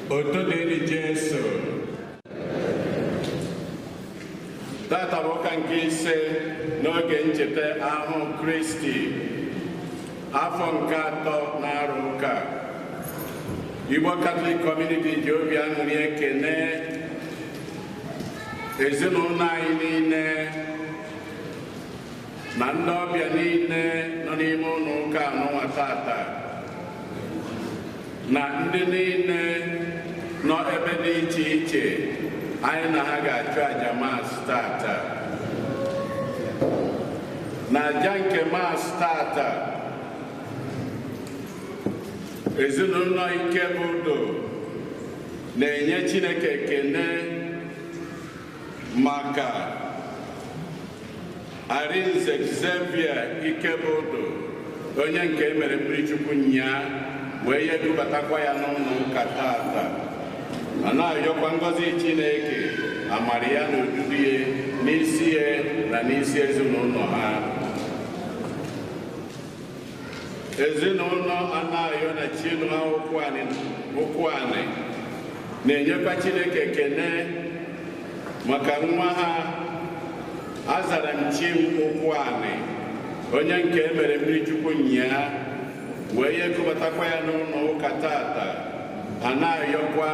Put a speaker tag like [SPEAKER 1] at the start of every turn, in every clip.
[SPEAKER 1] otu dịrị Jesu. Tata bụ ụka nke ise n'oge ncheta ahụ Kristi, afọ nke atọ na-arụ ụka. Igbo Catholic Community ji obi aṅụrị ekene ezinụlọ anyị niile na ndị ọbịa niile nọ n'ime ụlọ ụka n'ụwa tata, na ndị niile nọ ebe dị iche iche anyị na ha ga-achụ àjà Mass tata. Na àjà nke Mass tata, ezinụlọ Ikebudo na-enye Chineke ekene maka Arinze Xavier Ikebudo, onye nke emere mmiri Chukwu nyaa wee ya dubatakwa ya n'ụlọ ụka tata. A na-ayọkwa ngọzi Chineke, amara ya na odudu ya n'isi ya na n'isi ezinụlọ ha. Ezinụlọ Anayo na Chinua Ụkwụanị na-enyekwa Chineke ekene maka nwa ha Azaramchim Ụkwụanị, onye nke emere mmiri Chukwu nyaa wee ya gụbatakwa ya n'ụlọ ụka tata. A na-ayọkwa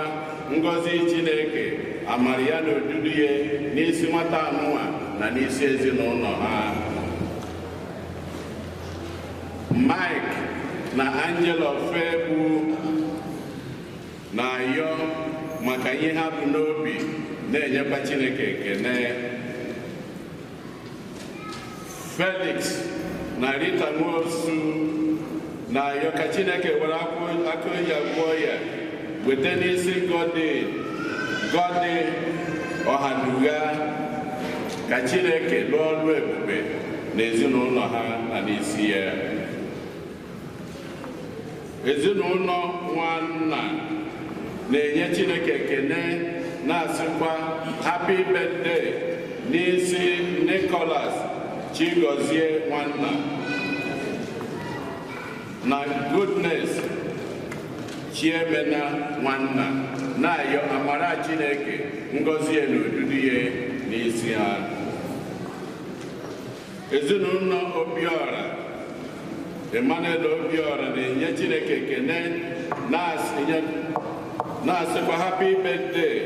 [SPEAKER 1] ngọzi Chineke, amara ya na odudu ya n'isi nwata anụwa na n'isi ezinụlọ ha. Mike na Angela Ofebu na-ayọ maka ihe ha bụ n'obi, na-enyekwa Chineke ekene. Felix na Rita Nwosu na-ayọ ka Chineke were aka ya gwọọ ya, weta n'isi Gọdị Ọhaduga, ka Chineke lụọ ọrụ ebube n'ezinụlọ ha na n'isi ya. Ezinụlọ Nwanna na-enye Chineke ekene, na-asịkwa happy birthday n'isi Nicholas Chigozie Nwanna na Goodness Chiemena Nwanna, na-ayọ amara Chineke, ngọzi ya na odudu ya n'isi ha. Ezinụlọ Obiora, Emmanuel Obiora na-enye Chineke ekene, na-asịkwa happy birthday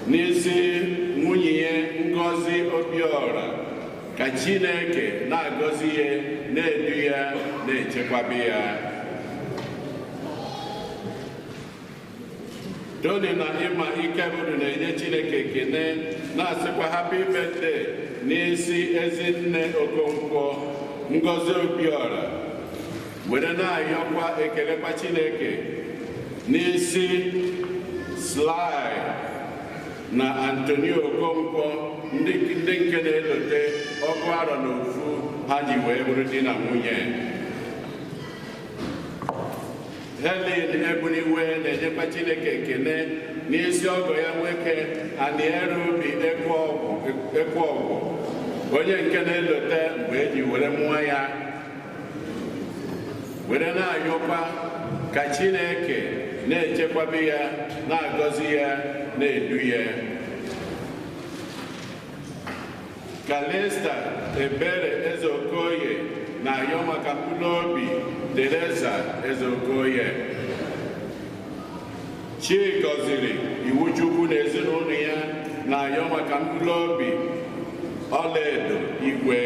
[SPEAKER 1] n'isi nwunye ya Ngozi Obiora, ka Chineke na-agọzi ya, na-edu ya, na-echekwaba ya. Tony na Ima Ikebudo na-enye Chineke ekene, na-asịkwa happy birthday n'isi Ezinne Okonkwo Ngozi Obiora, were na-ayọkwa ekelekwa Chineke n'isi Sly na Antonio Okonkwo, ndị nke na-elote ọgụ arọ na ofu ha ji wee bụrụ di na nwunye. Helen Ebuniwe na-enyekwa Chineke ekene n'isi ọgọ ya nwoke Anierobi Ekweọgwụ, onye nke na-elote mgbe eji were mụọ ya, were na-ayọkwa ka Chineke na-echekwabe ya, na-agọzi ya, na-edu ya. Kalista Ebere Ezeokoye na-ayọ maka mkpụrụ obi Teresa Ezeokoye. Chigoziri Iwuchukwu na ezinụlọ ya na-ayọ maka mkpụrụ obi Ọlaedo Igwe.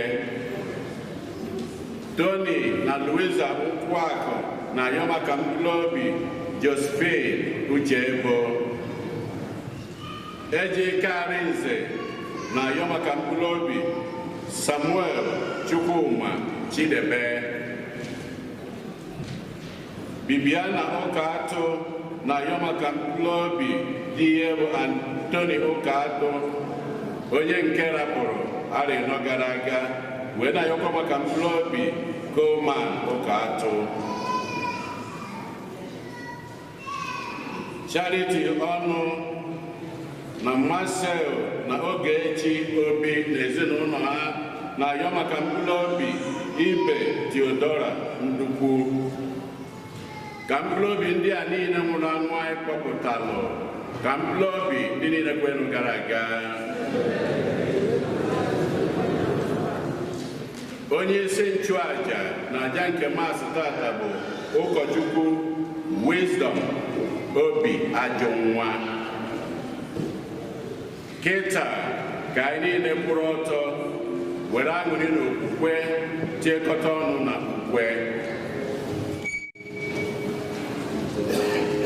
[SPEAKER 1] Tony na Louisa Nkwakọ na-ayọ maka mkpụrụ obi Josephine Uchebo. Ejike Arinze na-ayọ maka mkpụrụ obi Samuel Chukwuma Chidebe. Bibiana Ụkatụ na-ayọ maka mkpụrụ obi di ya bụ Anthony Ụkatụ, onye nke rapụrụ arọ anọ gara aga, wee na-ayọkwa maka mkpụrụ obi Coleman Ụkatụ. Charity Ọnụ na Marcel na Ogechi Obi na ezinụlọ ha na-ayọ maka mkpụrụ obi Ibe Theodora Ndukwu, ka mkpụrụ obi ndị a niile nwụrụ anụ anyị kpọpụtalụ ka mkpụrụ obi ndị niile kwenu gara aga. Onye isi nchụaja na aja nke maasị tata bụ ụkọchukwu Wisdom Obi Ajụnwa. Kịta ka anyị niile kwụrụ ọtọ were aṅụrị na okwukwe tiekọta ọnụ na okwukwe.
[SPEAKER 2] Amen.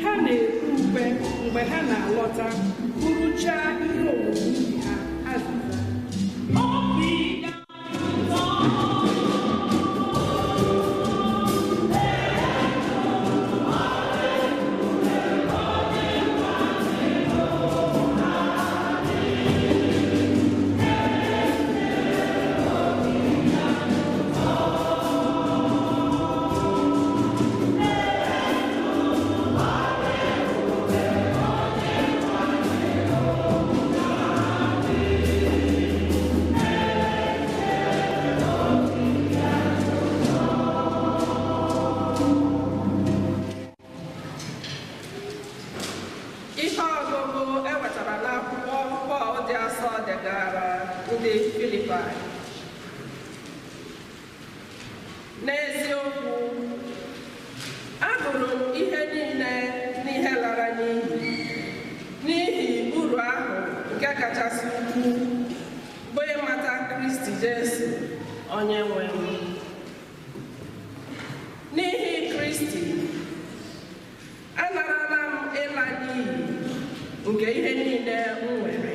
[SPEAKER 2] ha na-ekwu ha na-alọta bụrụchaa ihe owuwe ubi ha azụza.
[SPEAKER 3] N'eziokwu, agụrụ m ihe niile n'ihe lara n'ihi uru ahụ nke kachasị ukwuu bụ ịmata Kristi Jesu onye nwe m. N'ihi Kristi, anarala m ịla n'iyi nke ihe niile m nwere.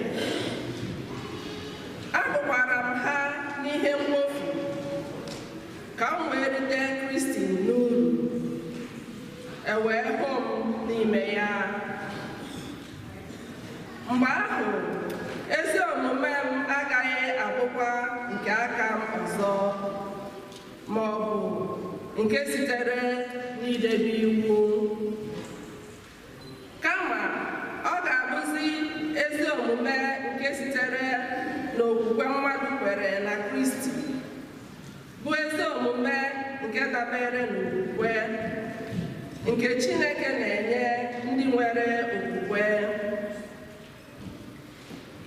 [SPEAKER 3] Agụkwara m ha n'ihe mkpofu ka m wee rite Kristi n'uru, wee hụ m n'ime ya. Mgbe ahụ, ezi omume m agaghị abụkwa nke aka m ọzọ, ma ọ bụ nke sitere n'idebe iwu, kama ọ ga-abụzi ezi omume nke sitere n'okwukwe mmadụ kwere na Kristi, bụ ezi omume nke dabere n'okwukwe nke Chineke na-enye ndị nwere okwukwe.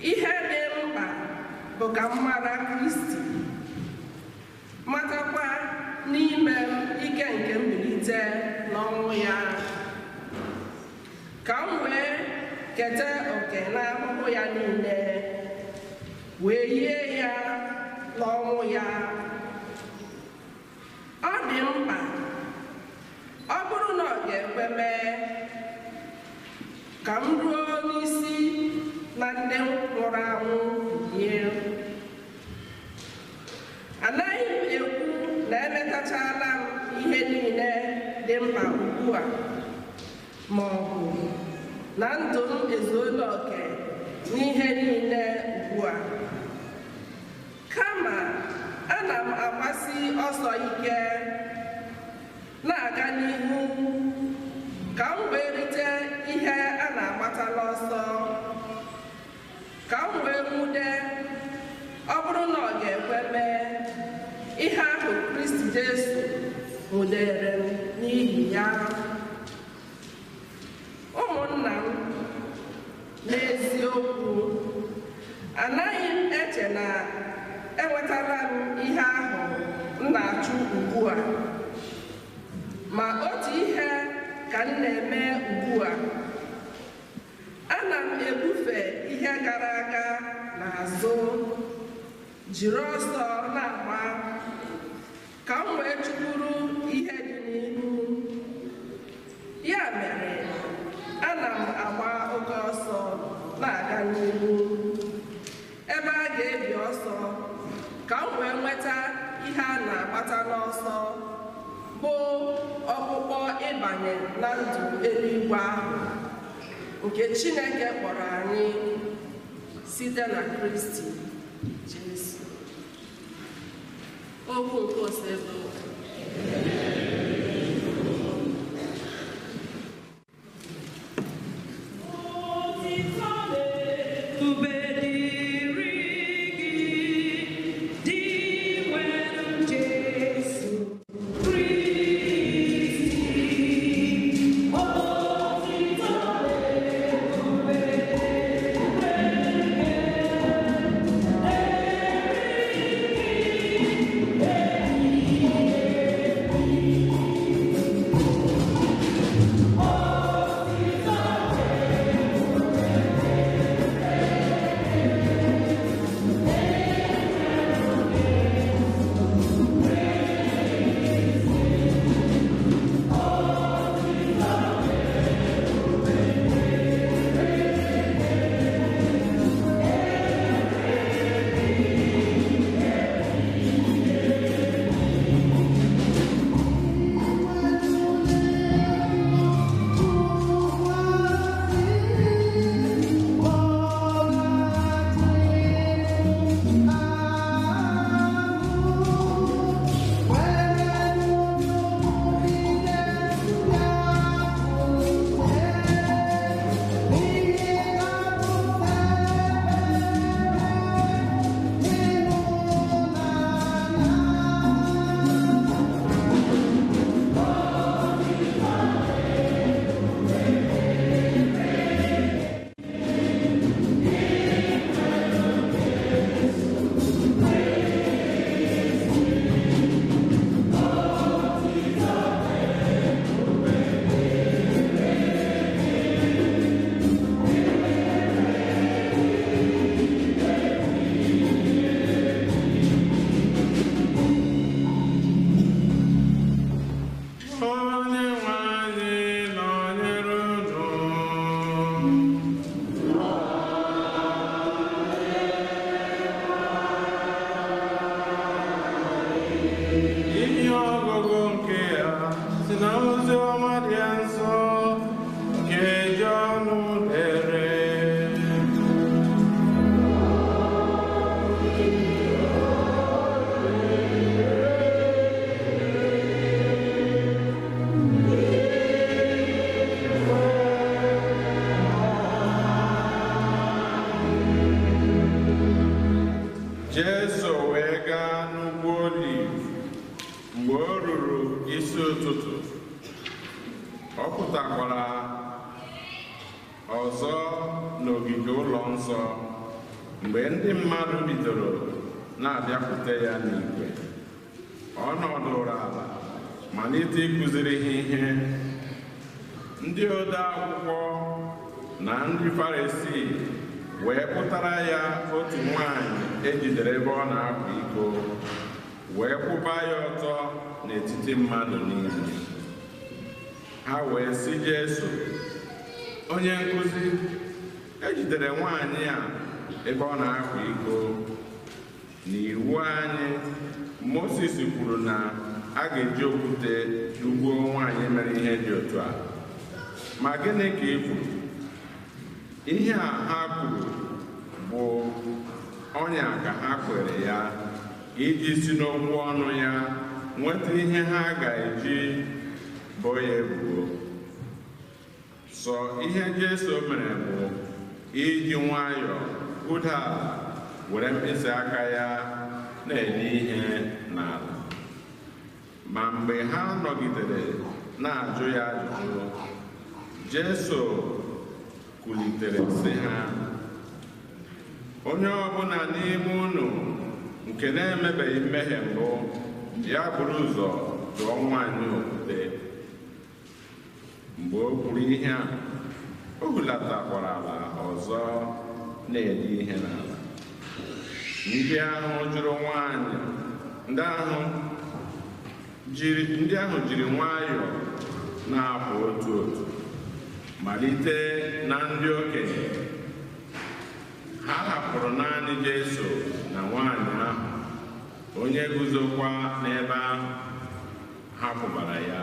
[SPEAKER 3] Ihe dị mkpa bụ ka m mara Kristi, matakwa n'ime m ike nke mbilite n'ọnwụ ya, ka m wee keta oke n'ahụhụ ya niile, wee yie ya n'ọnwụ ya. Ọ dị mkpa, ọ bụrụ na ọ ga-ekwe mee, ka m ruo n'isi na ndị nwụrụ anwụ yie. Anaghị m ekwu na emetachala m ihe niile dị mkpa ugbu a, ma ọ bụ na ndụ m ezuola oke n'ihe niile ugbu a. Kama ana m agbasi ọsọ ike na-aga n'ihu ka m wee rite ihe a na-agbata n'ọsọ, ka m wee nwude, ọ bụrụ na ọ ga-ekwe mee, ihe ahụ Kristi Jesu nwudere m n'ihi ya. Ụmụnna m, n'eziokwu, anaghị m eche na enwetala m ihe ahụ m na-achụ ugbu a, ma otu ihe ka m na-eme ugbu a. Ana m ebufe ihe gara aga n'azụ, jiri ọsọ na-agba ka m wee chụkwuru ihe dị n'ihu. Ya mere, ana m agba oke ọsọ na-aga n'ihu, ebe a ga-ebi ọsọ ka m wee nweta ihe a na-agbata n'ọsọ, bụ ọkpụkpọ ịbanye na ndụ eluigwe ahụ nke Chineke kpọrọ anyị site na Kristi Jesu. Okwu nke osebo.
[SPEAKER 4] Jesu wee gaa n'ugwu Oliv. Mgbe o ruru isi ụtụtụ, ọ pụtakwara ọzọ n'ogige ụlọ nsọ. Mgbe ndị mmadụ bidoro na-abịakwute ya n'igwe, ọ nọdụrụ ala malite ịkụziri ha ihe. Ndị ode akwụkwọ na ndị Farisii wee kpụtara ya otu nwanyị ejidere ebe ọ na-akwa iko, wee kwụba ya ọtọ n'etiti mmadụ niile. Ha wee sị Jesu, onye nkụzi, ejidere nwanyị a ebe ọ na-akwa iko. N'iwu anyị, Moses kwuru na a ga-eji okwute tụgbuo nwanyị mere ihe dị otu a. Ma gịnị ka ị kwuru? Ihe a ha kwuru bụ ọnya ka ha kwere ya, iji si n'okwu ọnụ ya nweta ihe ha ga-eji boo ya ebubo. Sọ ihe Jesu mere bụ iji nwayọọ kụda ala, were mkpịsị aka ya na-enye ihe n'ala. Ma mgbe ha nọgidere na-ajụ ya ajụjụ, Jesu kulitere sị ha, onye ọbụla n'ime unu nke na-emebeghị mmehie mbụ, ya buru ụzọ dụọ nwanyị okwute. Mgbe o kwuru ihe a, o hulatakwara ala ọzọ na-ede ihe n'ala. Ndị ahụ jụrụ nwanyị, ndị ahụ jiri nwayọọ na-apụ otu otu, malite na ndị okenye. Ha hapụrụ naanị Jesu na nwanyị ahụ, onye guzokwa n'ebe ahụ. Ha kwụbara ya.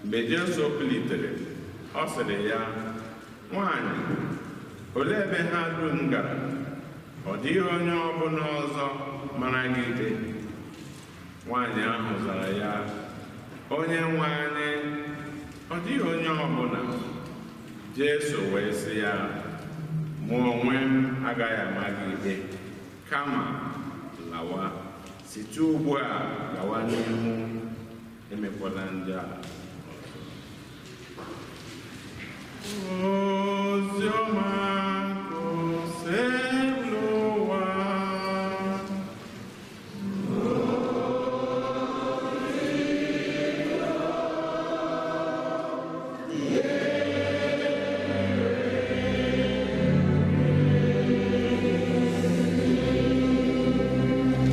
[SPEAKER 4] Mgbe Jesu kulitere, ọ sịrị ya, nwanyị, olee ebe ha dum gara? Ọ dịghị onye ọbụla ọzọ mara gị ikpe? Nwanyị ahụ zara ya, onye nwe anyị, ọ dịghị onye ọbụla. Jesu wee sị ya, mụ onwe m agaghị ama gị ikpe, kama lawa, site ugbu a gawa n'ihu, emekwala ndị a. Oziọma n'ụwa.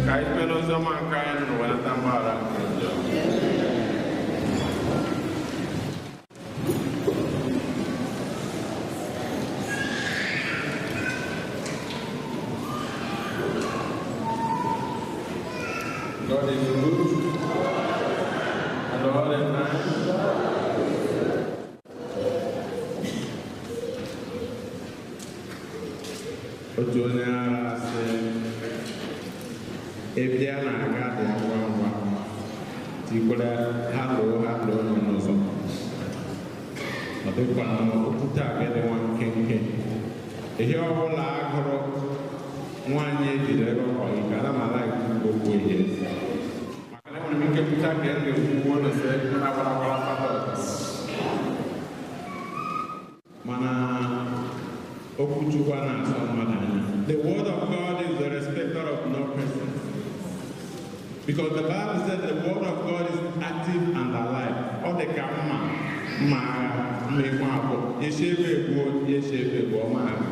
[SPEAKER 4] Ka ikpe n'oziọma nke anyị nụrụ welata mgbaghara nke njọ. God is good and all the time. Otu onye ara sị, ebe a na-aga dị ngwa ngwa, tikwara ha lụọ n'ụzọ. Ọ dịkwa na okwute agadi nwa nkenke. Ihe ọbụla agụrụ nwanyị ejidere ebe ọkwa ike, ana m ala okwu ihe. Maka na enwere m ike pụta ka e na-ekwu ụlọ sị na gbaragbara fatọ. Mana okwu Chukwu a na-asọ mmadụ anya. The word of God is the respecter of no person. Because the Bible said the word of God is active and alive. Ọ dị ka mma agha, mmekwa abụọ. Esi ebe egbuo, esi ebe egbuo ma agha.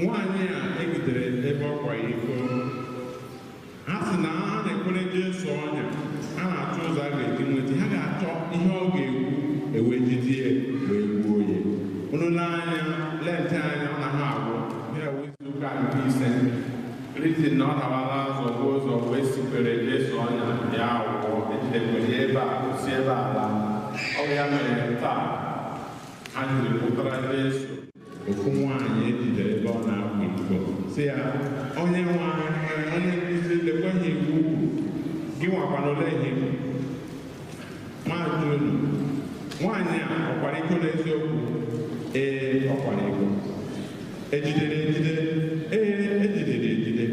[SPEAKER 4] Nwanyị a egidere ebe ọkwa iko, ha na ha na-ekwere Jesu ọnya, a na-achọ ụzọ a ga-eji nweta, ha ga-achọ ihe ọ ga-ekwu ewee jidie wee gbuo ya. Unu n'anya lenti anya ọ naghị agwụ ya wezi ụka nke ise kristi na ọ na-awala ụzọ wee sikwere Jesu ọnya ya agwụgwọ ejidekwere ya ebe a si ebe ala. Ọ ya mere taa ha jiri pụtara Jesu ofu nwaanyị ejidere ebe ọ na-akwa iko si ya, onye nkụzi lekweghị iwu gị nwakwana ole ihe maazị unu nwaanyị a ọkwara iko n'eziokwu? Ee, ọkwara iko. Ejidere ejide? Ee, ejidere ejide.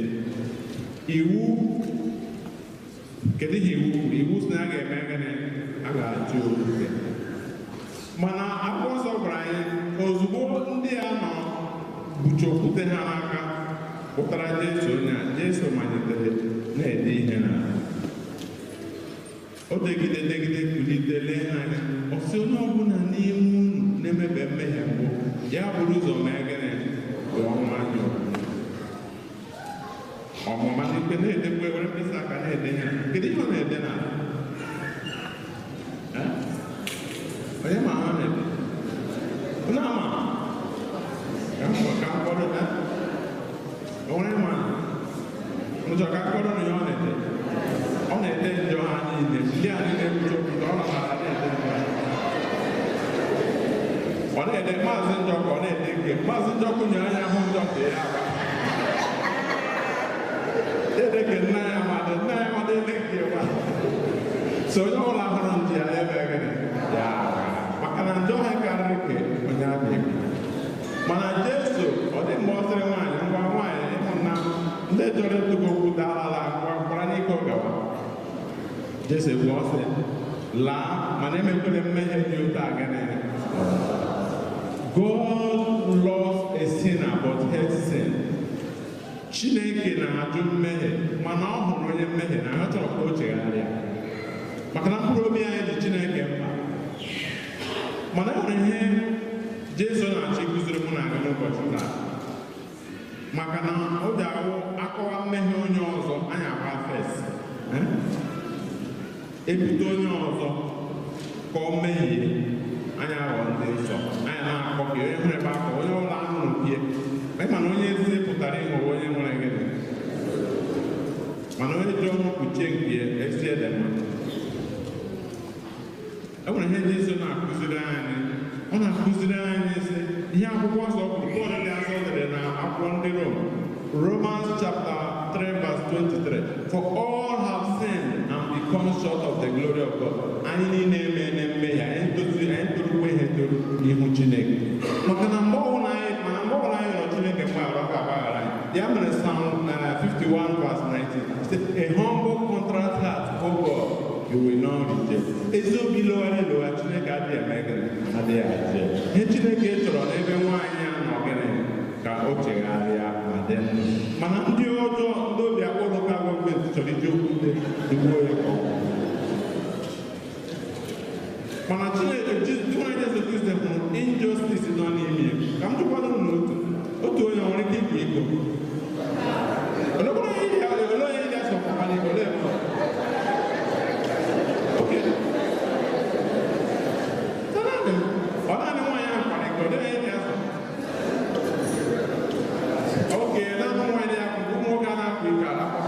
[SPEAKER 4] Iwu, kedu ihe iwu kwuru? Iwu si na a ga-eme gịnị? A ga-achụ okwute. Mana akwụkwọ nsọ gwara anyị ozugbo ndị a nọ bucha okwute ha n'aka pụtara Jesu onye a, Jesu malitere na-ede ihe na o degide kulite lee anya, ọ sị onye ọbụla n'ime unu na-emebe mmehie mbụ ya bụrụ ụzọ mee gịnị? Ọnwa anya ọmụma n'ikpe na-edekwe were mkpịsị aka na-ede ha. Kedu ihe ọ na-ede na onye ma ha na-ede? Onye ama ka mkpọrọ ha onwere ma ụjọ ka mkpọrọ na ya ọ na-ede njọ ha niile. Ndị a niile buche okwute ọ nọbara na-ede njọ ha. Ọ na-ede maazị Njọkụ, ọ na-ede nke maazị Njọkụ nyere anya hụ Njọkụ ya agba ede ke nna ya madụ ede nke gwa so onye ọbụla hụrụ nji ya ebe gịnị ya maka na njọ ha karịrị ke onye abịa. Mana Jesu ọ dị mgbe ọ sịrị nwaanyị, ngwa nwaanyị ịhụ na ndị chọrọ ịtụgo okwute alala gwara n'ike gawa. Jesu egwu ọ sị laa, mana emekwere mmehie dị otu a gịnị. God loves a sinner but hates sin. Chineke na-ajụ mmehie mana ọ hụrụ onye mmehie na ọ chọrọ ka o chegharịa, maka na mkpụrụ obi anyị dị Chineke mkpa. Mana e nwere ihe Jesu na-achọ ịkụziri mụ na gị n'ụbọchị taa, maka na ọ ga-awụ akọwa mmehie onye ọzọ anyị agba fes ebute onye ọzọ ka ọ mehie anyị aghọ ndị nsọ, anyị na-akọ ka onye nwere ebe akọ onye ọla ahụrụ bie mana onye ezi pụtara ịhụrụ onye nwere gịnị. Mana onye ji ọnụ kpuchie nke esi ede mmadụ. E nwere ihe Jesu na-akụziri anyị. Ọ na-akụziri anyị sị ihe akwụkwọ nsọ kwuru, Pọl dị asọ dere na akwụkwọ ndị Rom, Romans chapter 3 verse 23, for all have sinned and become short of the glory of God. Anyị niile eme mmehie, anyị torukwa ihe toru n'ihu Chineke. Maka na mgbe ọbụla anyị nọ Chineke mgbaghara, ọ ga-agbaghara anyị. Ya mere Psalm 51 verse 19, a humble contrite heart, O God, you will not reject. Ezi obi lowara elowa Chineke adịghị eme gịnị? Adịghị aje. Ihe Chineke chọrọ n'ebe nwaanyị a nọ gịnị? Ka o chegharịa ma dị ndụ. Mana ndị ọjọọ, ndị obi akpọ lokal gọọmenti chọrọ iji okwute egbuo ya ka ọ bụ. Mana Chineke nwaanyị Jesu Kristi hụrụ injustice nọ n'ime ya. Ka m jụkwado n'otu onye nwere ike ikwu iko. Olee onye ndị asọ pụta n'iko ole ebe ọ naanị nwaanyị ahụ kpara iko, ole onye ndị asọ. Oge na-abụ nwaanyị ya kwụ nwoke a na-akwa iko alakwa.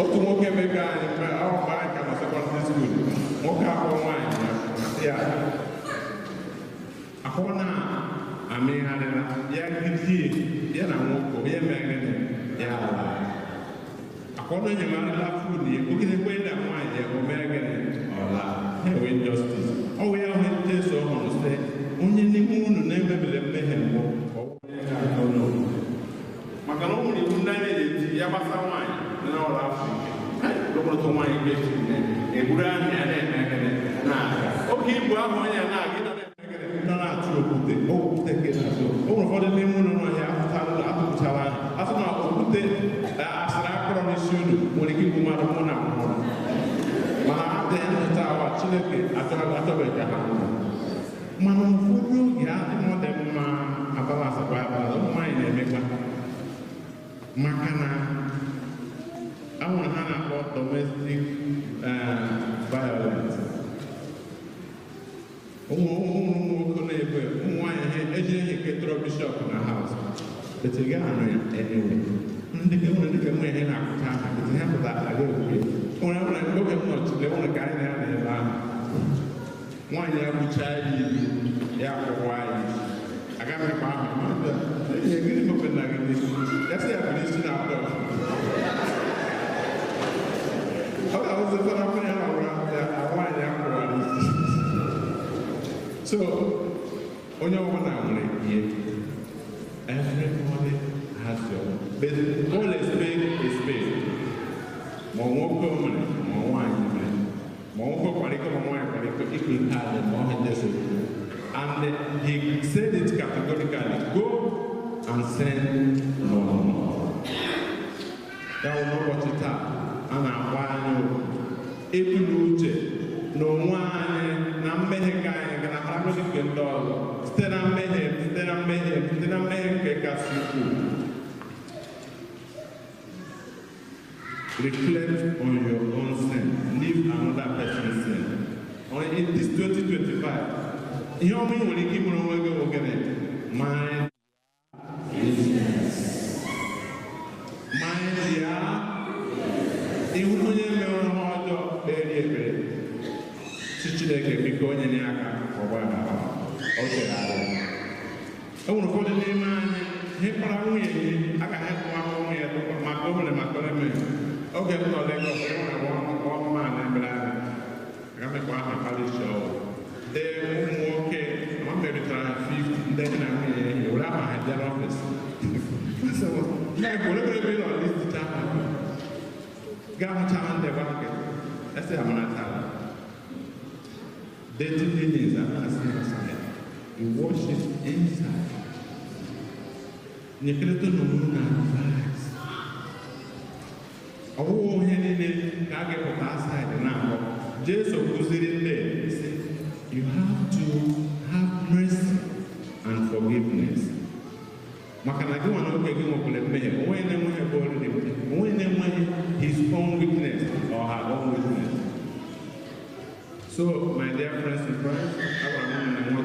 [SPEAKER 4] Otu nwoke mega anyị mgbe ahụ mgbe anyị ka na sekọndịrị skuul, nwoke akpọ nwaanyị ya ahụ na amịgharịra ya gidie ya na nwoke ya mee gịnị ya ala akọna enyemarịla fud ya ogidekwe na nwaanyị ya o mee gịnị ọla enwe justice ọ wụ ya hụ Jesu ọhụrụ sị onye n'ime unu na-emebiri mmehie mbụ maka na ọ nwere iwu ndị anyị na-eji ya gbasa nwaanyị na ọla afọ lụkọrọta nwaanyị ga-eji eburu ahụ ya na-eme gịnị na-aga oge ibu ahụ onye na-aga nọ na-atụ okwute nke na-azụ o nwere ụfọdụ n'ime ụlọ nọ ya atụpụchara asụ na okwute asịrị akọrọ n'isi unu nwere ike igbu mmadụ mụ na mụrụ mana adị nhụta awa Chineke achọbeghị ka ha nwụrụ mana ụfọdụ oge adị dị mma abala asakwa abala ụmụ nwaanyị na-emekwa maka na ahụrụ ha na-akpọ domestic violence. ụmụ nwoke na-ebe ụmụ nwaanyị ha eji ihe ketọrọ bishọp na haus betiga anụ ya enewe ndị nwere dịka nwe ihe na-akụta aha beti ha pụta aga ebube nwere oge m nọchile nwere ka anyị na-ya ebe ahụ nwaanyị ya bụchaa ya ibu ya akwụkwọ anyị aga m ekpe ahụ ihe gịnị mepe na gị n'isi ya sị ya bụ n'isi na abụọ ọ ga-awụzi fọrọ afọ ya na ọrụ nwaanyị ya kwụwa n'isi. So onye ọbụla nwere ihe everybody has your but all is paid ma ọ nwoke nwere ma ọ nwaanyị nwere ma ọ nwoke kwarịkọ ma nwaanyị kwarịkọ ikpe nke ala ma ọ hedesi. And he said it categorically, go and sin no more. That will not watch it up. And I want you to do no one na mmehie ka anyị ga na family nke ndị ọzọ site na mmehie nke kasị ukwuu. Reflect on your own sin, leave another person's sin. In this 2025, ihe ọma ị nwere ike ịmụrụ onwe gị ogene mind business. Mind ya ihu onye mere ihe ọjọọ kpere ekpere Chineke biko onye nye aka ọgbara o chegharị. E nwere ụfọdụ n'ime anyị ihe kpara nwunye gị agaghị ekụwa nwunye maka o mere maka eme oge m nọ Lagos enwere ọmụma na-emere anyị aga mekwa aha parish ọwụ dee ụmụ nwoke ma meritara 50 ndị na nwunye ya were aha ha bịa n'ọfịs na-egwuregwuregwu ịnọ listicha ha gaa hụcha ndị gwa nke ese amara taa dirty ladies are not outside. You wash it inside. Nyekeleto no muna advice. Oh, henene kage put outside now. Jesus kuziri there. Say you have to have mercy and forgiveness. Makanagi wana okege mokule mehe. Oene mwe bori. Oene mwe his own weakness or her own weakness. So, my dear friends in Christ, I want to know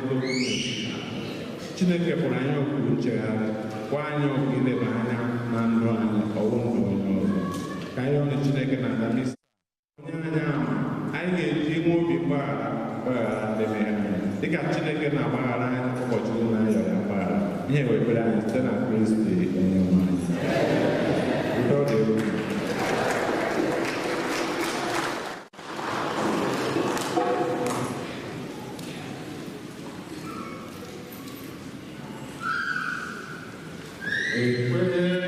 [SPEAKER 4] Chineke pụrụ anya okwu nchegharị kwa anya okwu ileba anya na ndụ anyị ọwụ ndụ onye ọzọ ka anyị ọnụ Chineke na ndamisi onye anya ama anyị ga-eji nwe obi gbaghara ndị mmehie anyị dịka Chineke na-agbaghara anyị ụbọchị ụlọ anyị ya mgbaghara ihe wepere anyị site na Kristi onye nwe anyị. Udo dị egwu.
[SPEAKER 5] Amen.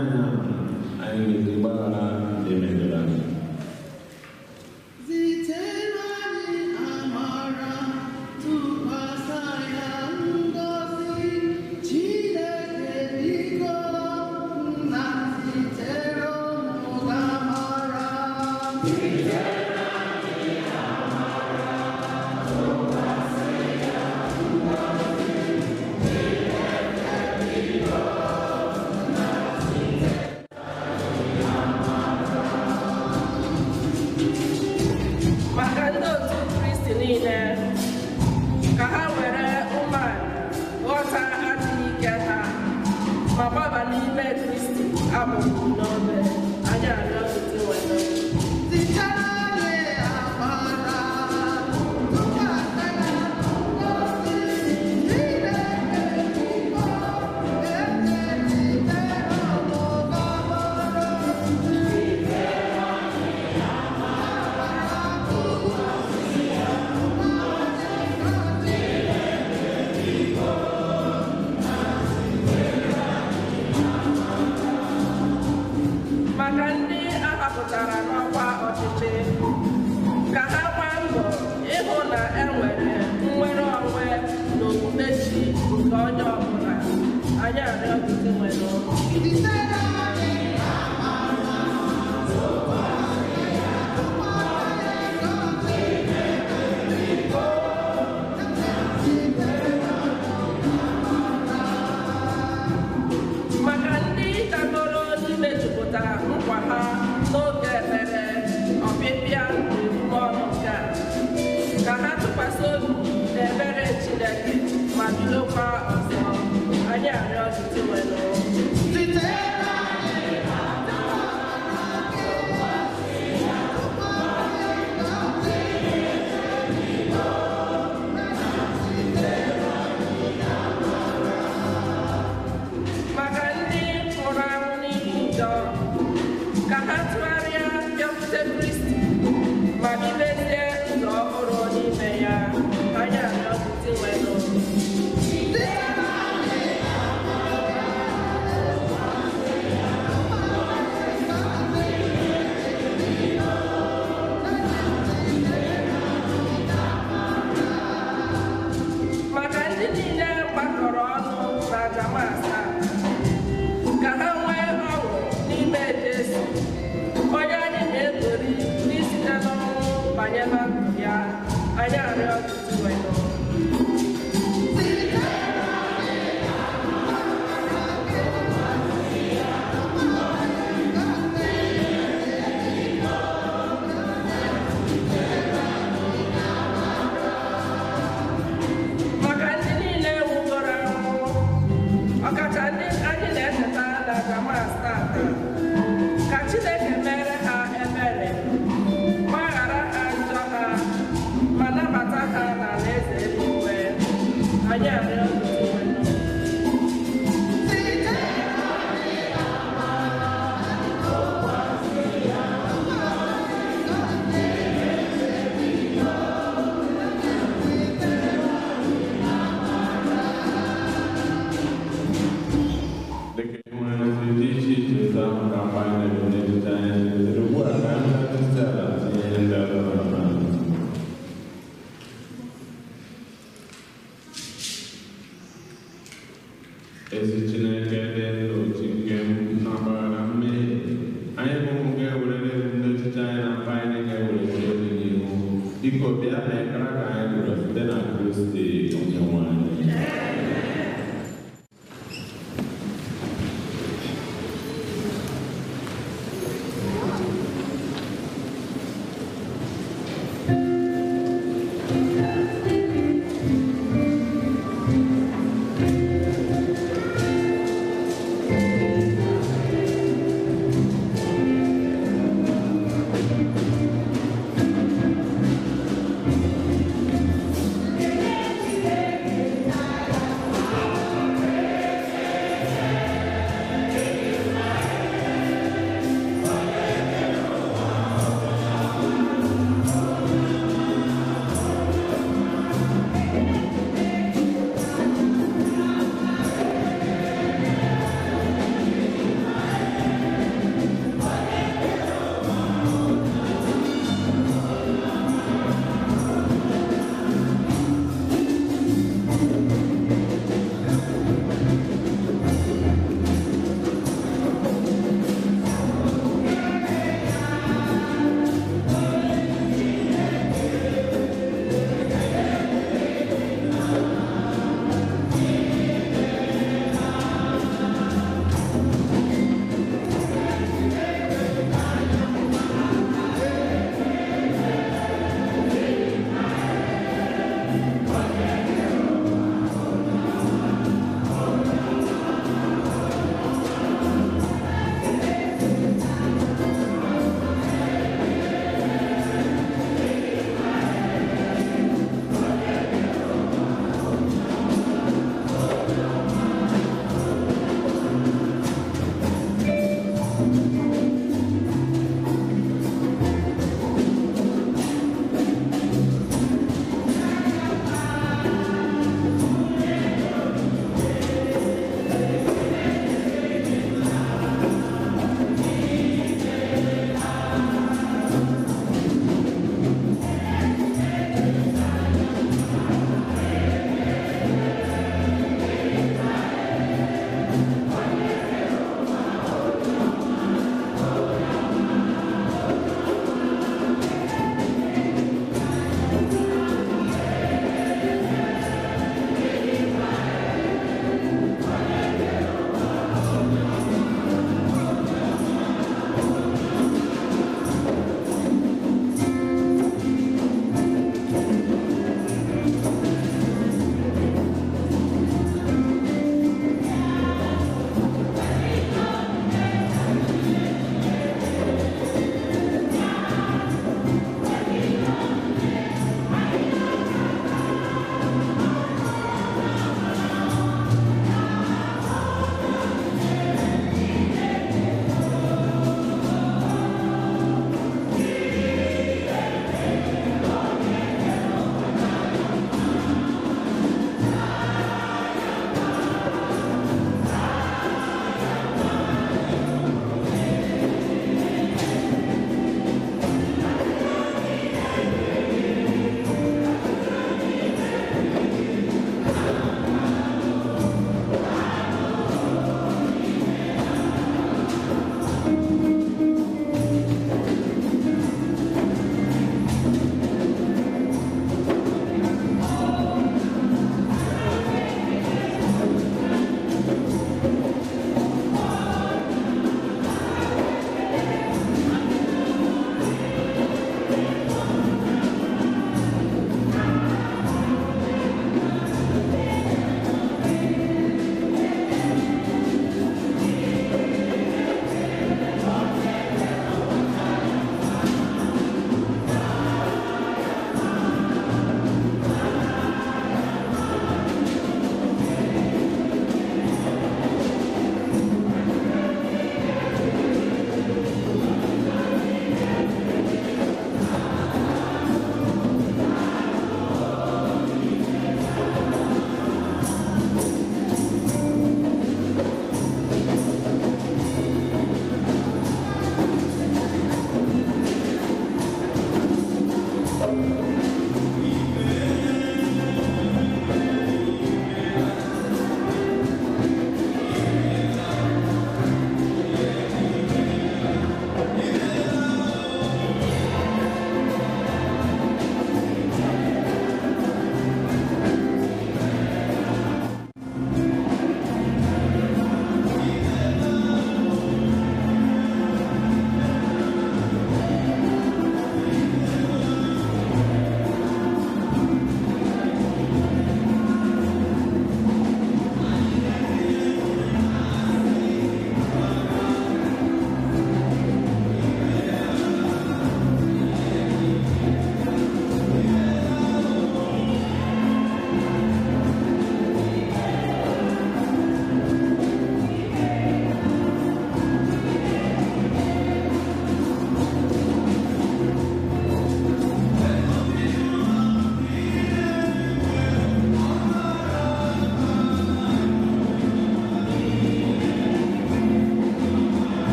[SPEAKER 5] Yeah.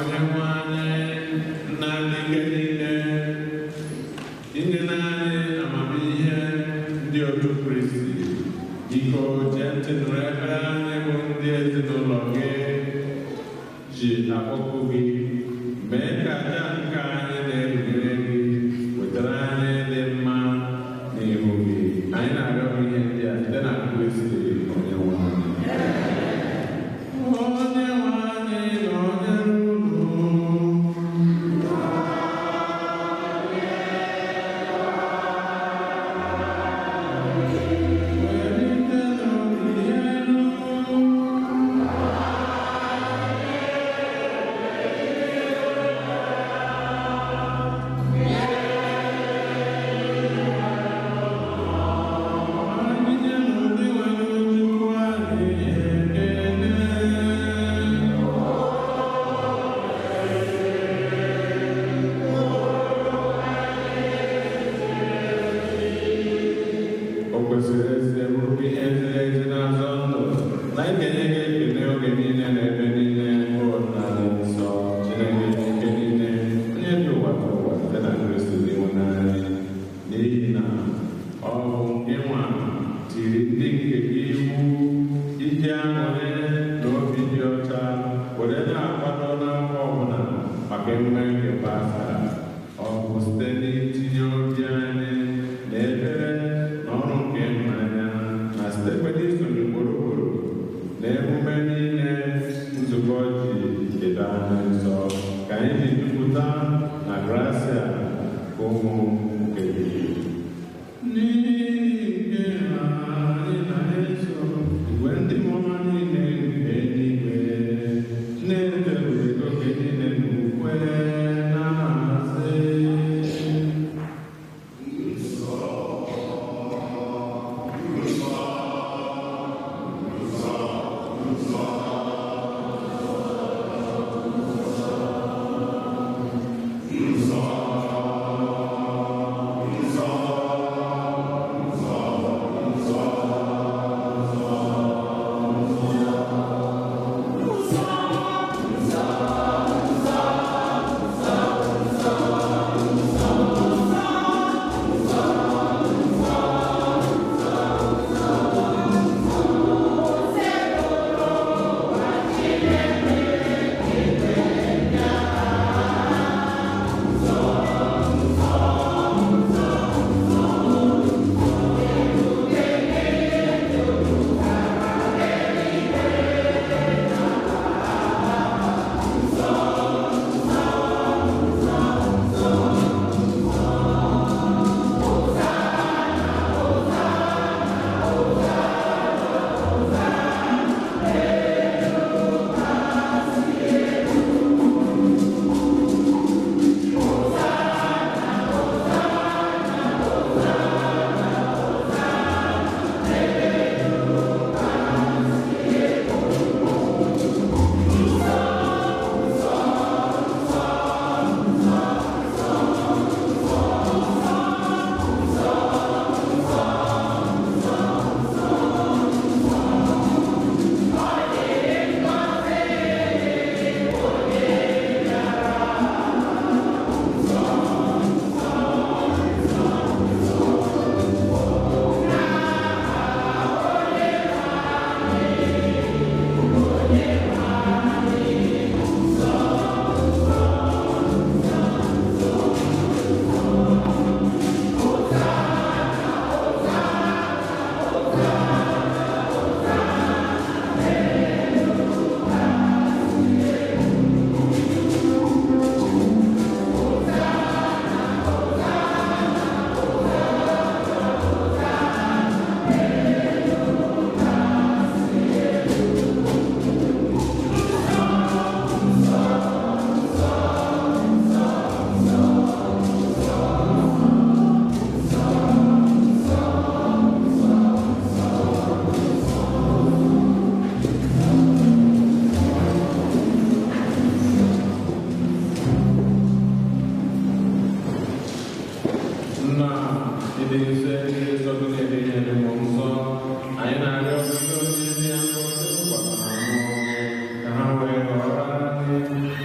[SPEAKER 4] onye nwe anyị na ike niile inye naanị amamihe ndị otu Kristi iko jee ntị nụrụ ekpere anyị bụ ndị ezinụlọ gị ji akpọkụ gị mee ka aja nke anyị na-erubere gị wetara anyị dị mma n'ihu gị. Anyị na-arịọ ihe ndị a site na Kristi onye nwe anyị. Onye nwe anyị na onye nrunu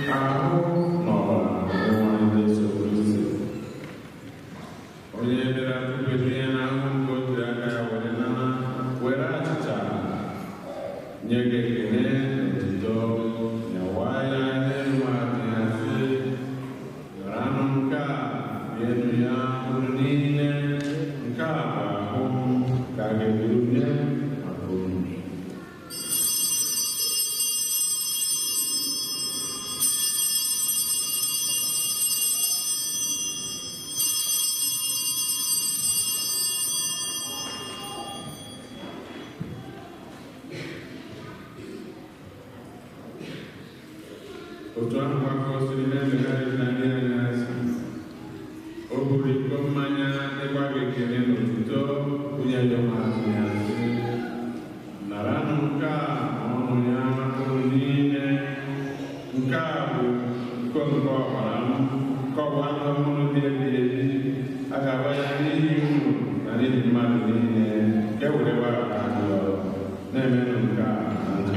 [SPEAKER 5] Amen.
[SPEAKER 4] otu ahụ ka o siri na-emegharị na ndị anya asị o buru iko mmanya ịgba bekere n'otuto onye jọmasị ya sị naranụ nke a ọnụ ya makụrụ niile nke a bụ iko nke ọbara m kọwa ndị ọhụrụ dị ebighị ebi a ga-agba ya n'ihi unu na n'ihi mmadụ niile nke were gbara ajọ na-emenụ nke a na ndụ.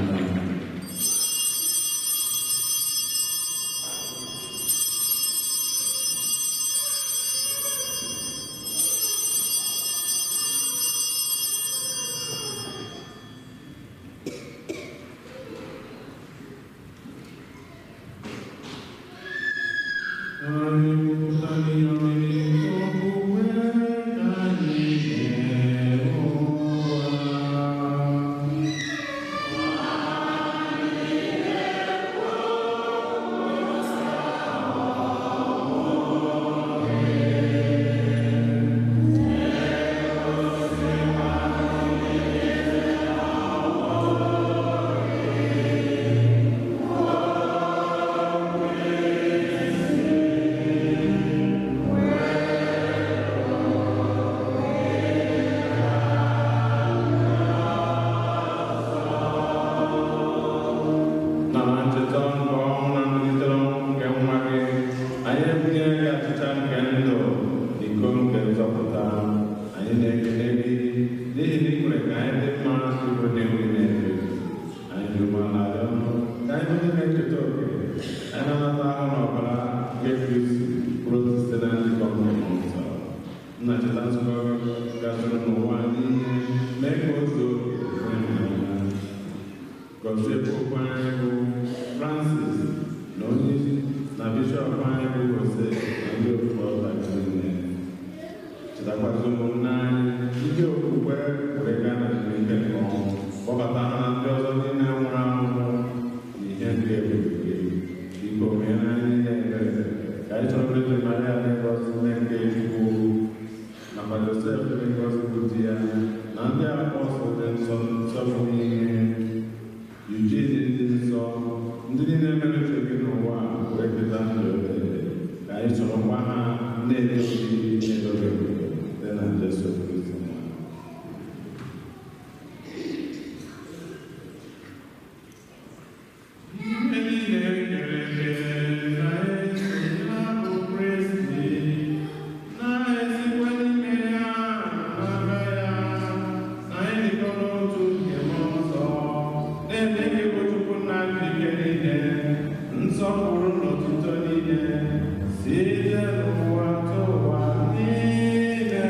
[SPEAKER 5] Sita Nuwa Tuwa Nine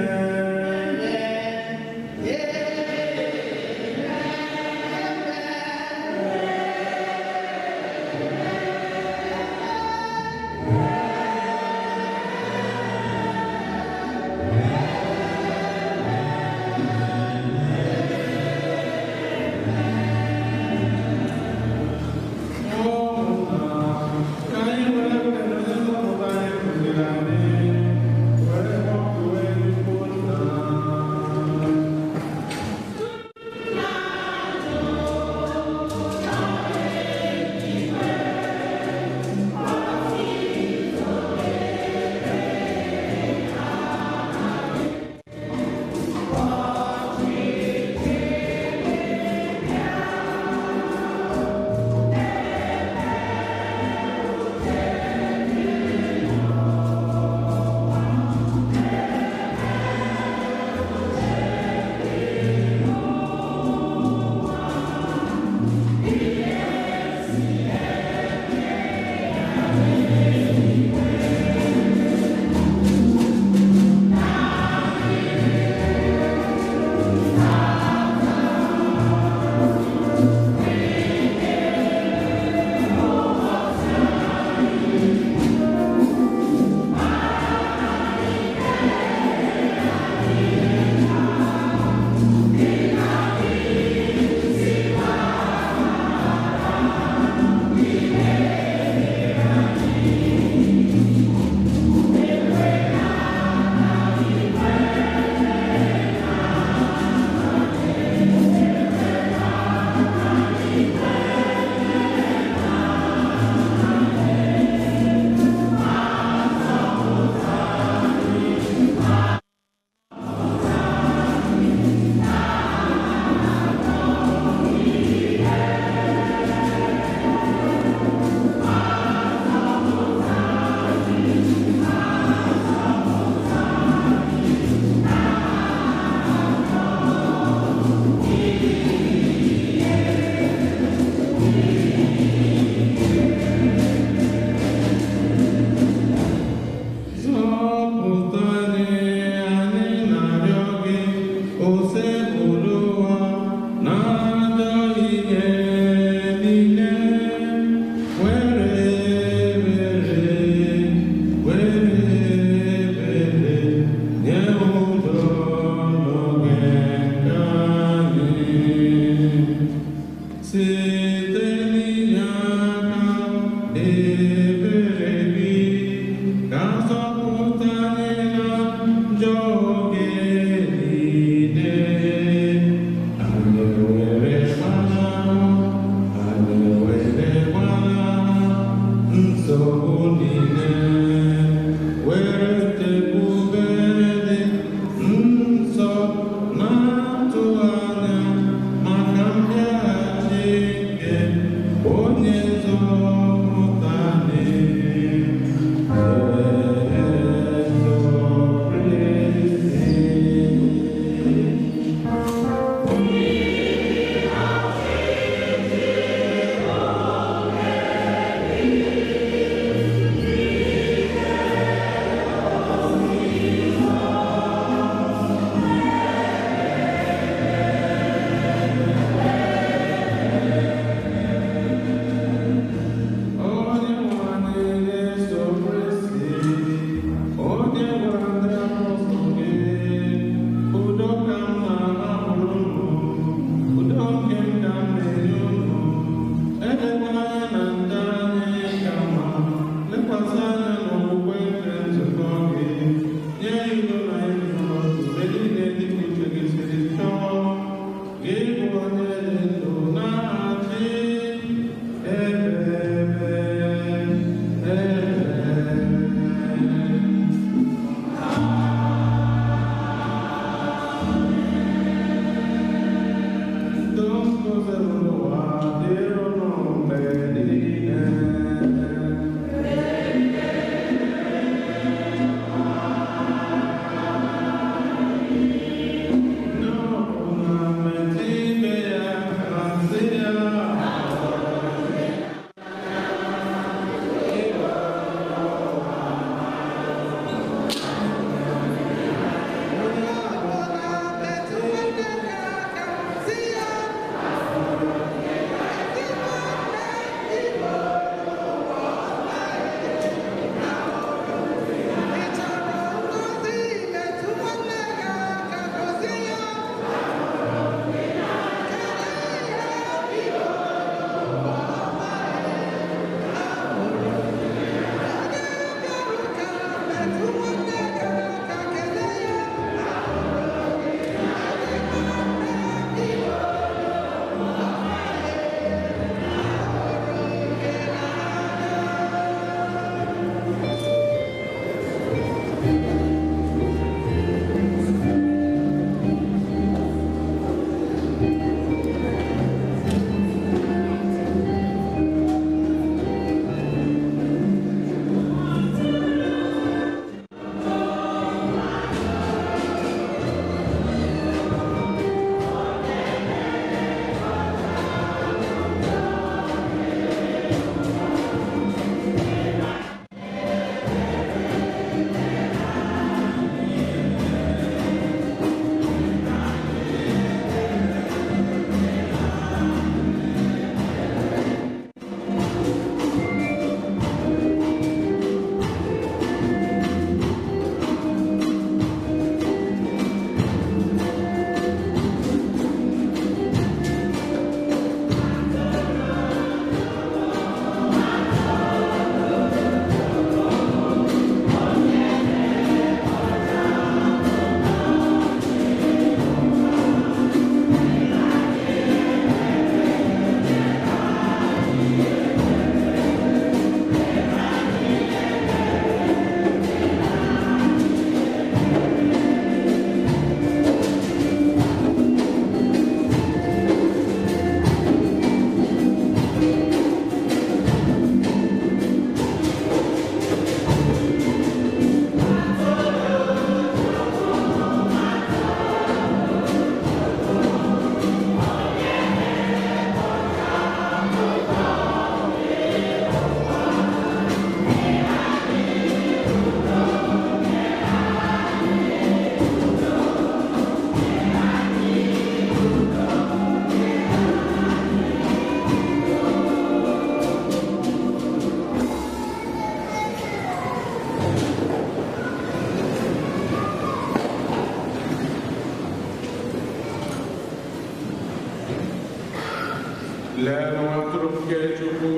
[SPEAKER 4] leenụ atụrụ nke Chukwu,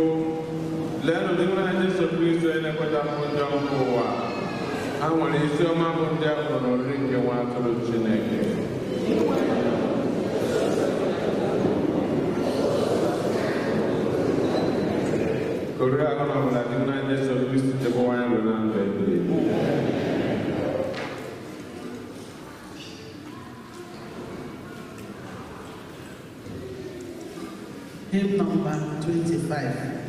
[SPEAKER 4] leenụ ndị nwere Jesu Kristo na-ekweta mbụ ndị ọkụ ụwa. Ha nwere isi ọma bụ ndị ahụ n'oriri nke nwa atụrụ Chineke. Korea ahụ na ọbụla dị na Jesu Kristo chekwawa ya na ndụ ebighị ebi.
[SPEAKER 5] Hymn number 25.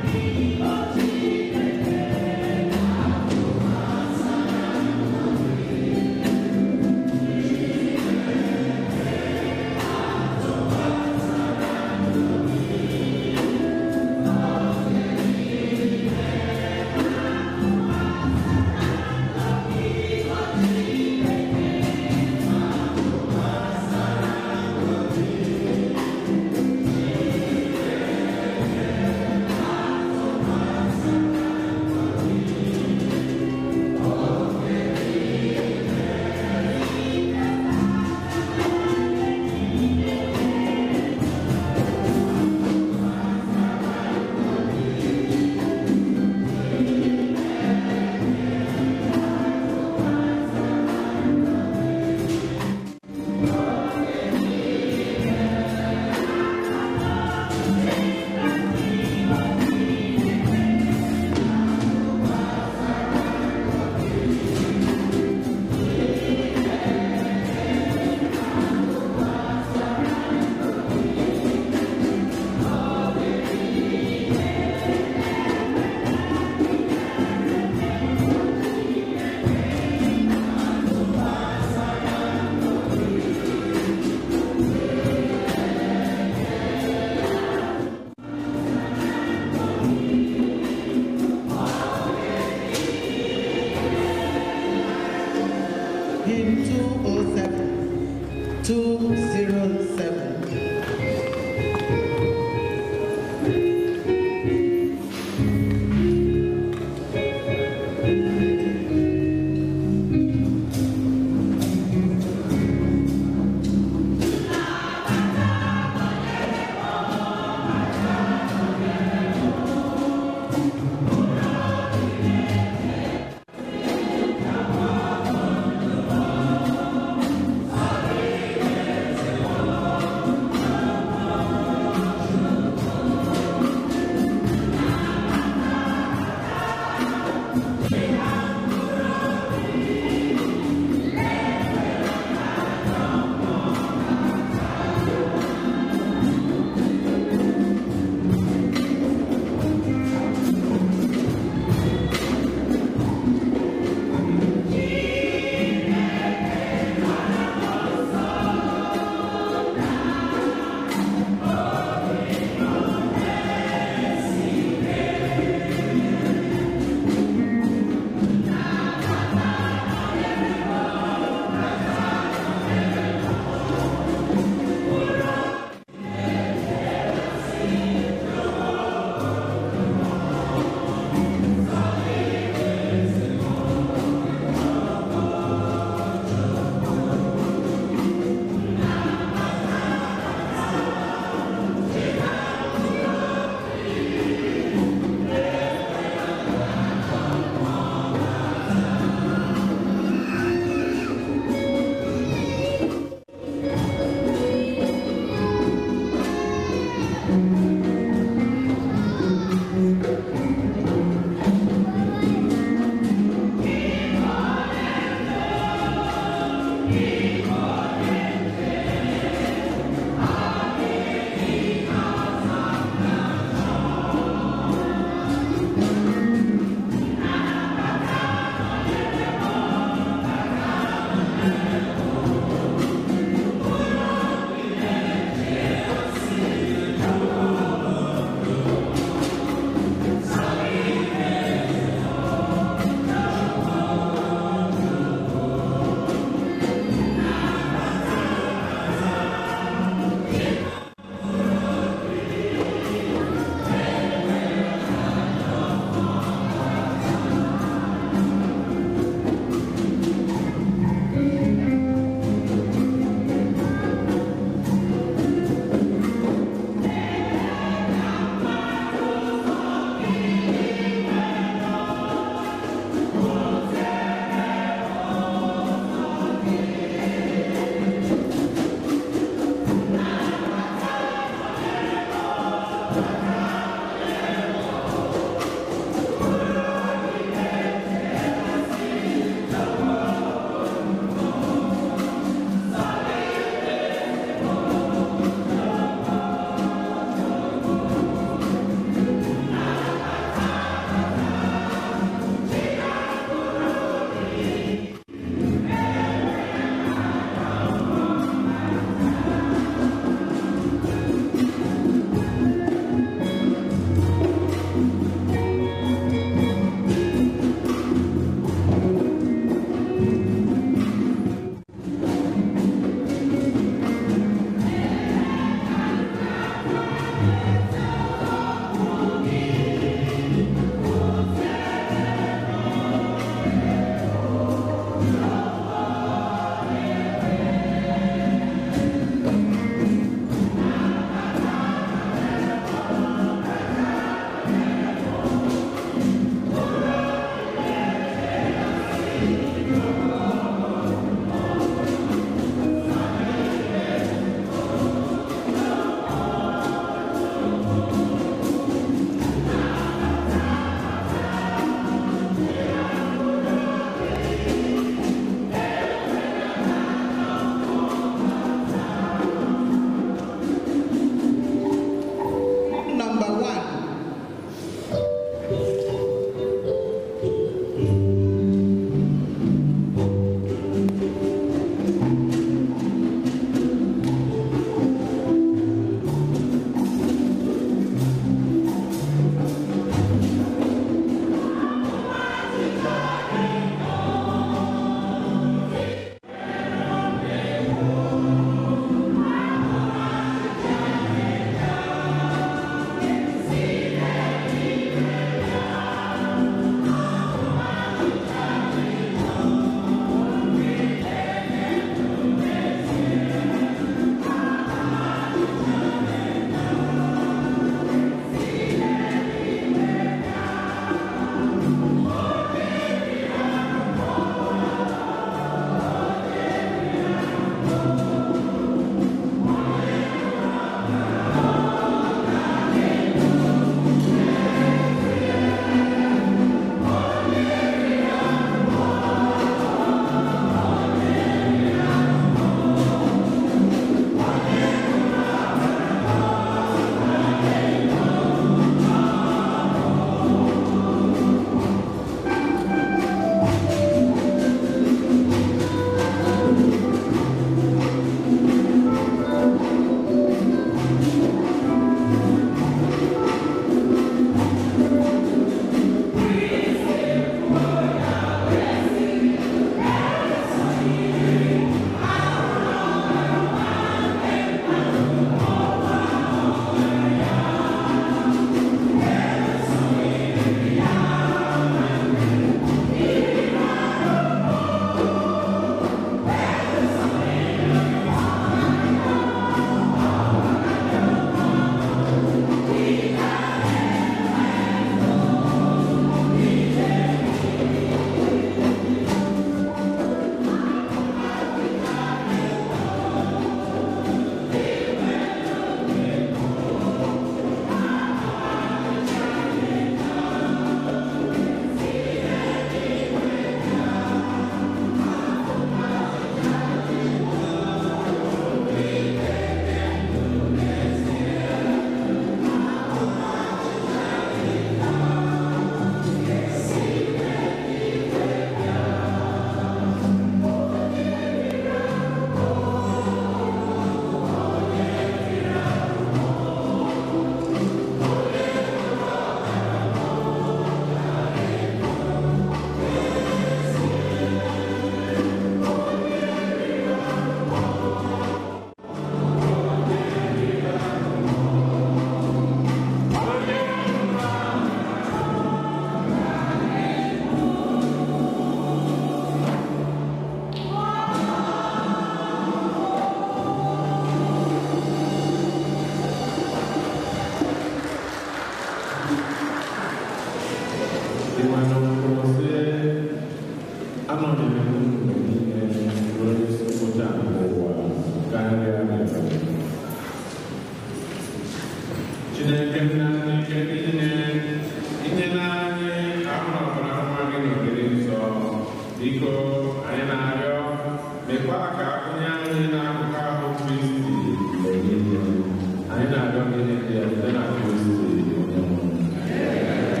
[SPEAKER 4] ndị ya site na Kristi onye nwe anyị.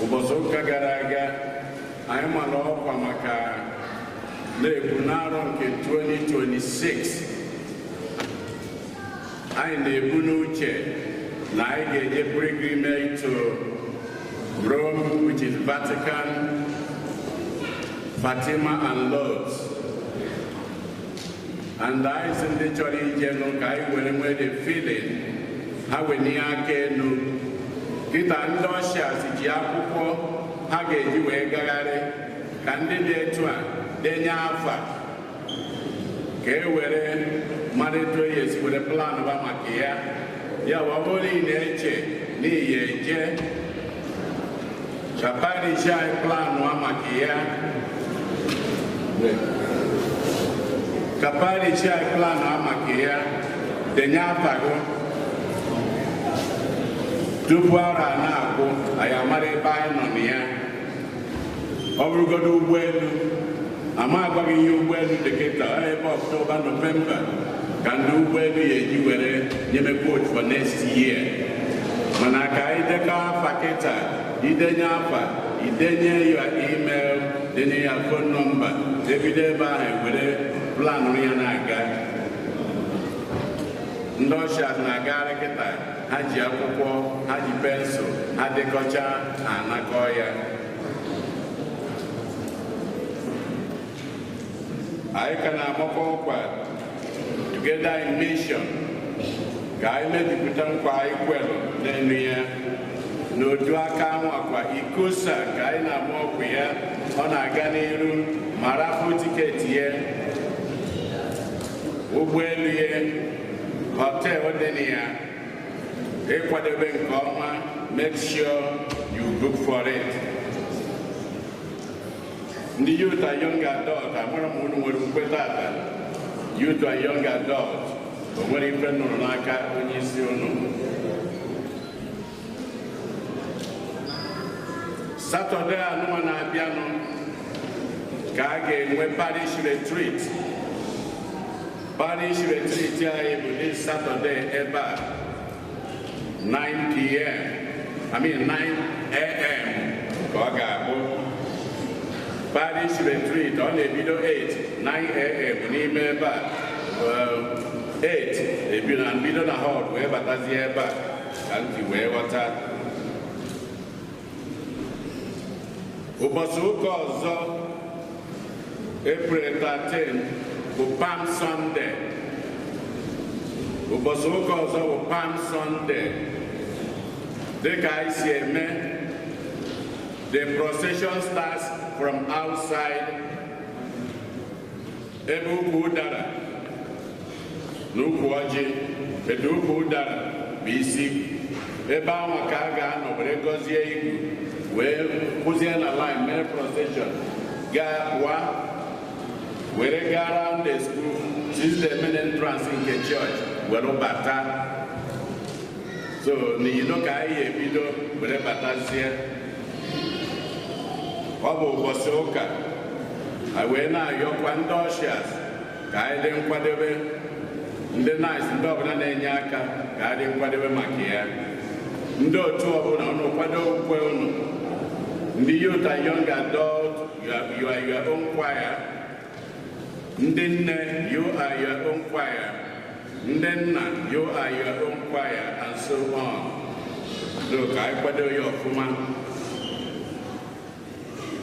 [SPEAKER 1] Ụbọchị ụka gara aga anyị mara ọkwa maka na-ekwu n'arọ nke 2026 anyị na-ebu n'uche na anyị ga-eje pilgrimage to Rome, which is Vatican, Fatima and Lourdes. And anyị si ndị chọrọ ije nụ ka anyị were nwee the feeling ha wee nye aka enu kịta ndị ọshịas ji akwụkwọ ha ga-eji wee gagharị ka ndị dị etu a denye afa ka e were mmadụ esi were plan ba maka ya ya ọ bụrụ ị na-eche n'ihi eje ka parish anyị planụ maka ya ka parish anyị planụ maka ya denye afa gị tupu ara na-akwụ anyị amara ebe anyị nọ na ya. Ọ bụrụgodo ụgbọelu ama agwaghị ihe ụgbọelu dịkịta ebe Ọktoba Nọvemba ka ndị ụgbọelu ya eji were nyeme coach for next year. Mana ka anyị dekọ afa kịta idenye afa idenye ya email denye ya phone number ebido ebe ahụ were planụ ya na-aga. Ndị ọshịas na-agagharị kịta ha ji akwụkwọ ha ji pensụl ha dịkọcha anakọ ya. Anyị ka na-agbakọ nkwa Together in Mission ka anyị mejupụta nkwa anyị kwere n'elu ya n'otu aka nwakwa Ikosa ka anyị na-agba ọgwụ ya ọ na-aga n'iru ma rapụ tiketi ya ụgbọelu ya họteelụ dị na ya ịkwadebe nke ọma. Make sure you book for it. Ndị youth and young adult amara m unu nwere ukwe tata. Youth and young adult o nwere ife nụrụ n'aka onye isi unu. Satọde anụma na-abịanụ ka a ga-enwe parish retreat. Parish retreat anyị bụ this Saturday ebe a 9 p.m. 9 a.m. ka ọ ga-abụ. Parish retreat ọ na-ebido 8 9 a.m. n'ime ebe a 8 ebido na hall wee batazie ebe a ka ntị wee ghọta. Ụbọchị ụka ọzọ April 13 bụ Palm Sunday. Ụbọchị ụka ọzọ bụ Palm Sunday. Dịka anyị si eme, the procession starts from outside ebe ukwu ụdara na ukwu ọjị. Ebe ukwu ụdara bụ isi ebe ahụ ka a ga-anọ were gọzie igu wee kwụzie na line mere procession gaa pụọ were gaa around the school since the main entrance nke church were bata. So n'ilo ka anyị ebido were batazie. Ọ bụ ụbọchị ụka anyị wee na-ayọkwa ndị ọshịas ka anyị dị nkwadebe, ndị nais ndị ọbụla na-enye aka ka anyị dị nkwadebe maka ya. Ndị otu ọbụla unu kwado ukwe unu. Ndị youth and young adult, you are your own choir. Ndị nne, you are your own choir. Ndị nna, you are your own choir, and so on. So ka anyị kwado ya ọfụma.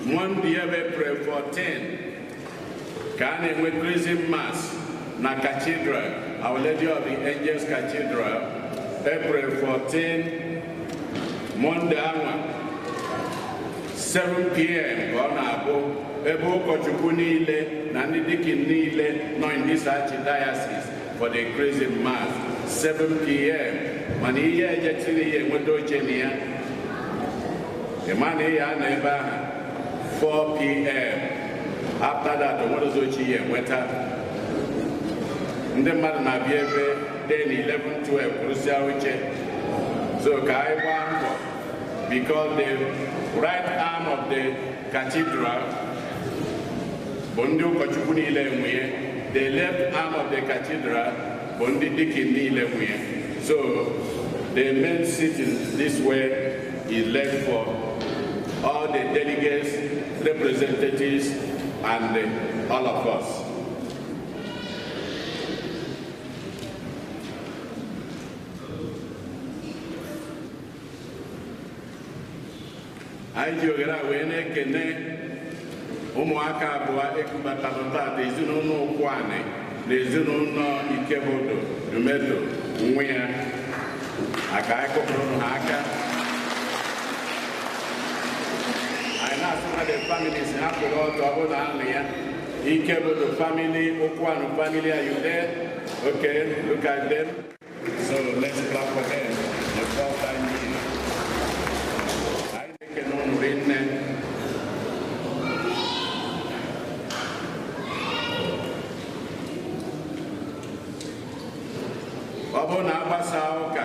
[SPEAKER 1] Monday April 14 ka a na-enwe Christmas Mass na Cathedral, Our Lady of the Angels Cathedral, April 14, Monday anwa 7 p.m. ka ọ na-abụ ebe ụkọchukwu niile na ndị dikin niile nọ in this archdiocese for the Christmas Mass 7 p.m. Mana ihe ejetiri ya enweta oche na ya ịma na ihe a na ebe ahụ 4 p.m. After that, onwerozi oche ya enweta. Ndị mmadụ na-abịa ebe day 11-12 kwụrụsịa oche So because the right arm of the cathedral, the left arm of the cathedral, so the main sitting this way is left for all the delegates, representatives, and all of us. I jogera wene kene umuaka abua ekubatalota ezinụlọ Ukwane na ezinụlọ Ikebodo Dumeto Nwea aka ekopụrụ ha aka. I know some of the families have to go to Abuja. Ikebodo family, Ukwane family, are you there? Okay, look at them. So let's clap for them. The first time here. Ọbụ na-agbasa ụka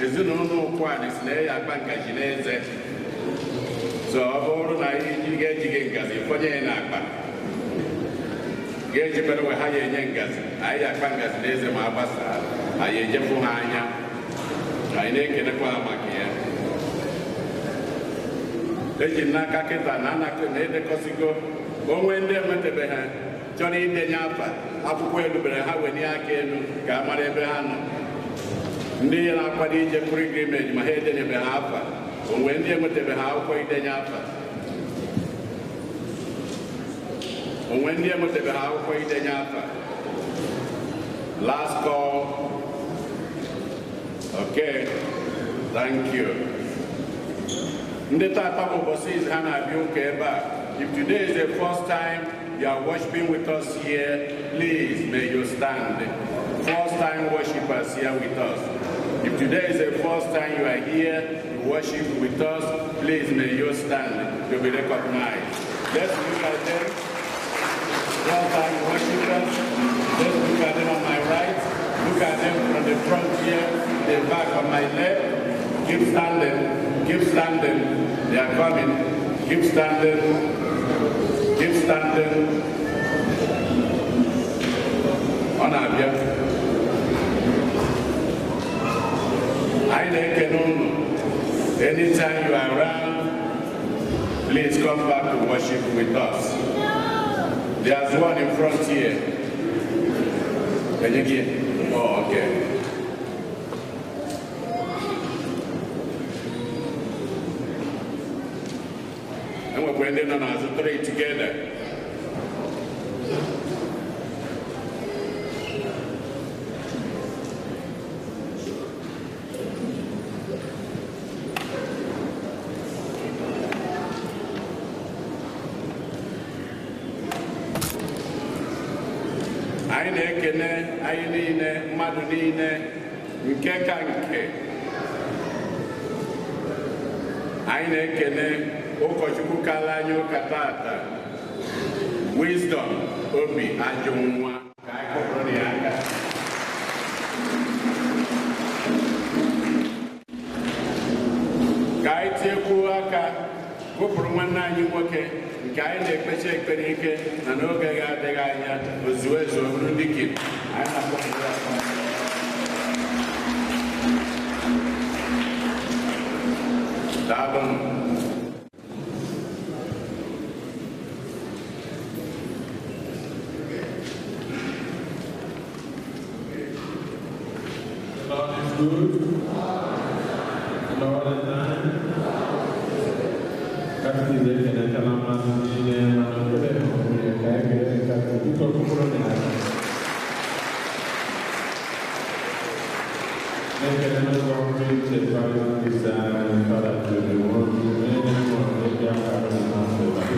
[SPEAKER 1] ezinụlọ Ukwane si na ya agba ngaji n'eze. So ọ bụrụ na iji ga-ejighi ngazi fonye ya n'akpa ga-ejibere we ha ya enye ngazi anyị akpa ngazi n'eze ma agbasa anyị ejefu ha anya anyị na-ekenekwa ha maka ya. Eji n'aka kịta na na-edekọsigo onwe ndị emetebe ha chọrọ idenye afa akwụkwọ edubere ha wenye aka elu ka a mara ebe ha nọ. Ndị na-akwado ije pilgrimage ma ha edenyebe ha afa onwe ndị emetebe ha akwụkwọ idenye afa onwe ndị emetebe ha akwụkwọ idenye afa. Last call. Okay, thank you. Ndị tata bụ ụbọchị izu ha na-abịa ụka ebe a. If today is the first time you are worshiping with us here, please may you stand. First time worshipers here with us. If today is the first time you are here to worship with us, please may you stand to be recognized. Let's look at them. First time worshipers. Let's look at them on my right. Look at them from the front here, the back on my left. Keep standing. Keep standing. They are coming. Keep standing. Keep standing. On Abia. Anytime you are around, please come back to worship with us. There's one in front here. Can you get? Oh, okay. And we're bringing on us three together. Anyị na-ekene anyị niile mmadụ niile nke ka nke. Anyị na-ekene ụkọchukwu kala anyị ụka tata Wisdom Obi Ajunwa ka anyị kụpụrụ ya aka. Ka anyị tiekwuo aka kụpụrụ nwanne anyị nwoke nke anyị na-ekpechi ekpere ike na n'oge ga-adịghị anya ozuo ezu bụrụ dike anyị na-akpọpụrụ ya aka. Daalụ.
[SPEAKER 4] Lord is good. Lord is kind. Kasi dia kena calaman ini mana boleh punya kayak kasi itu kurang ada. Mereka nak buat sesuatu di sana pada tujuan ini orang yang akan masuk tapi